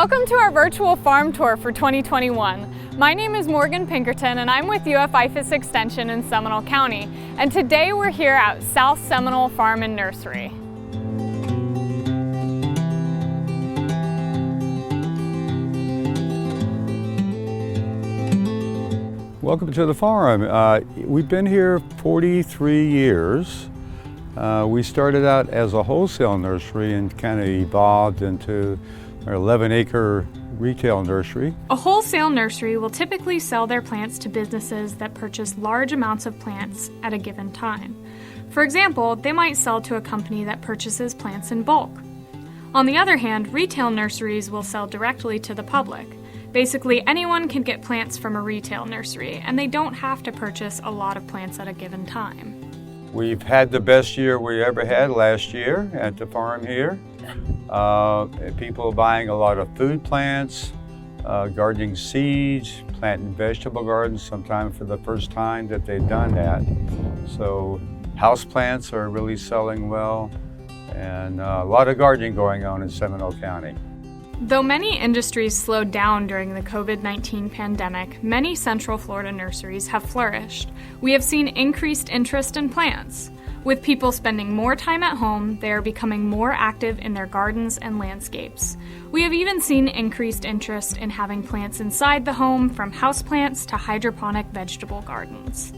Welcome to our virtual farm tour for 2021. My name is Morgan Pinkerton and I'm with IFAS Extension in Seminole County. And today we're here at South Seminole Farm and Nursery. Welcome to the farm. We've been here 43 years. We started out as a wholesale nursery and kind of evolved into our 11-acre retail nursery. A wholesale nursery will typically sell their plants to businesses that purchase large amounts of plants at a given time. For example, they might sell to a company that purchases plants in bulk. On the other hand, retail nurseries will sell directly to the public. Basically, anyone can get plants from a retail nursery, and they don't have to purchase a lot of plants at a given time. We've had the best year we ever had last year at the farm here. People buying a lot of food plants, gardening seeds, planting vegetable gardens, sometimes for the first time that they've done that. So house plants are really selling well, and a lot of gardening going on in Seminole County. Though many industries slowed down during the COVID-19 pandemic, many Central Florida nurseries have flourished. We have seen increased interest in plants. With people spending more time at home, they are becoming more active in their gardens and landscapes. We have even seen increased interest in having plants inside the home, from houseplants to hydroponic vegetable gardens.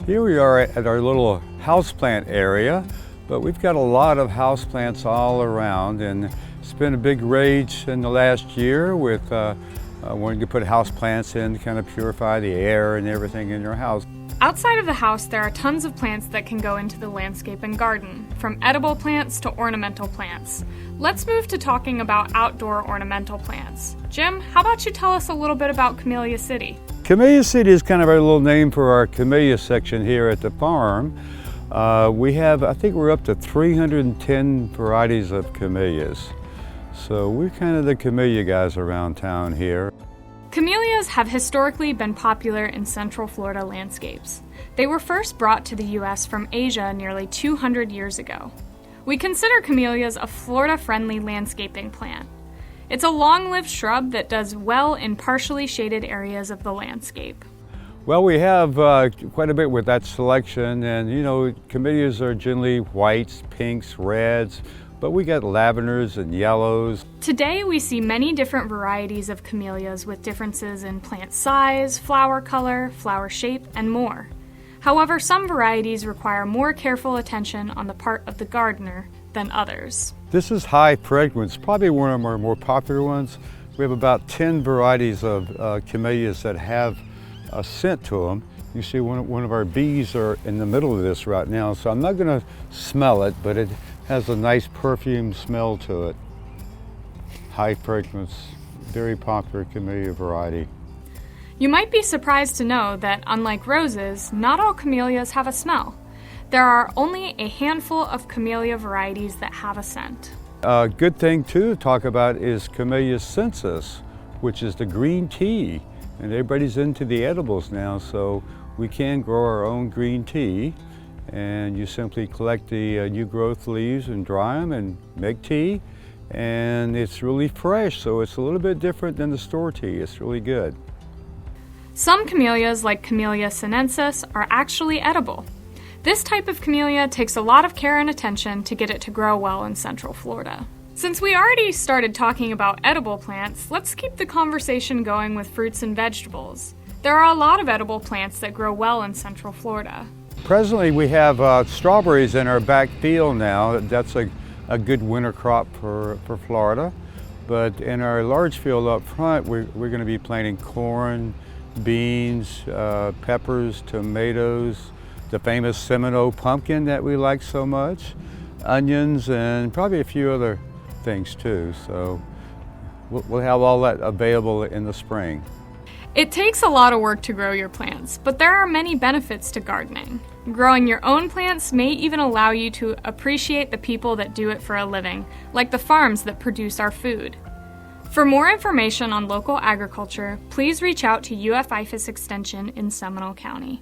Here we are at our little houseplant area, but we've got a lot of houseplants all around, and it's been a big rage in the last year with wanting to put houseplants in to kind of purify the air and everything in your house. Outside of the house, there are tons of plants that can go into the landscape and garden, from edible plants to ornamental plants. Let's move to talking about outdoor ornamental plants. Jim, how about you tell us a little bit about Camellia City? Camellia City is kind of our little name for our camellia section here at the farm. We have, I think we're up to 310 varieties of camellias. So we're kind of the camellia guys around town here. Camellias have historically been popular in Central Florida landscapes. They were first brought to the U.S. from Asia nearly 200 years ago. We consider camellias a Florida-friendly landscaping plant. It's a long-lived shrub that does well in partially shaded areas of the landscape. Well, we have quite a bit with that selection, and you know, camellias are generally whites, pinks, reds, but we got lavenders and yellows. Today we see many different varieties of camellias with differences in plant size, flower color, flower shape, and more. However, some varieties require more careful attention on the part of the gardener than others. This is high fragrance, probably one of our more popular ones. We have about 10 varieties of camellias that have a scent to them. You see one of our bees are in the middle of this right now, so I'm not going to smell it, but it has a nice perfume smell to it. High fragrance, very popular camellia variety. You might be surprised to know that, unlike roses, not all camellias have a smell. There are only a handful of camellia varieties that have a scent. A good thing too to talk about is Camellia Scent, which is the green tea. And everybody's into the edibles now, so we can grow our own green tea. And you simply collect the new growth leaves and dry them and make tea. And it's really fresh, so it's a little bit different than the store tea. It's really good. Some camellias, like Camellia sinensis, are actually edible. This type of camellia takes a lot of care and attention to get it to grow well in Central Florida. Since we already started talking about edible plants, let's keep the conversation going with fruits and vegetables. There are a lot of edible plants that grow well in Central Florida. Presently we have strawberries in our back field now. That's a good winter crop for Florida. But in our large field up front, we're going to be planting corn, beans, peppers, tomatoes, the famous Seminole pumpkin that we like so much, onions, and probably a few other things too. So we'll have all that available in the spring. It takes a lot of work to grow your plants, but there are many benefits to gardening. Growing your own plants may even allow you to appreciate the people that do it for a living, like the farms that produce our food. For more information on local agriculture, please reach out to IFAS Extension in Seminole County.